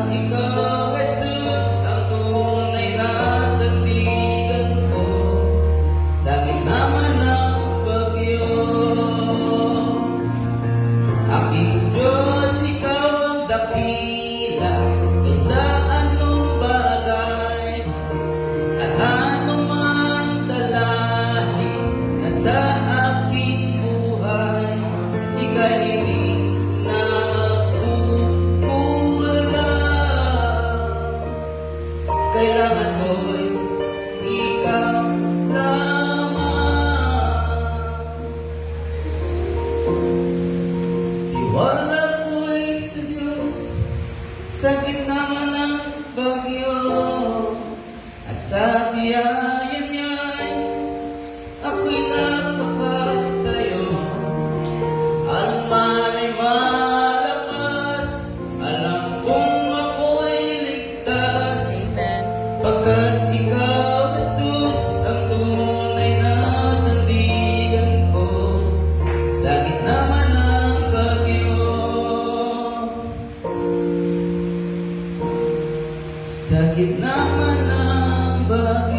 ikaw, Jesus, ang tunay na sandigan ko sa gitna man ng bagyo. Aking Diyos, ikaw ang dakila kaysa anong bagay at anumang dalahin na sa aking buhay. Ika'y hindi kailangan mo'y ikaw lamang. Tiwala ko'y sa Diyos sa gitna man ng bagyo, at sa biyaya niya'y ako'y napakatayo. Anong man ay malakas, alam kong ako'y ligtas. Pagkat ikaw, Jesus, ang tunay na sandigan ko sa gitna man ng bagyo. Sa gitna man ng bagyo.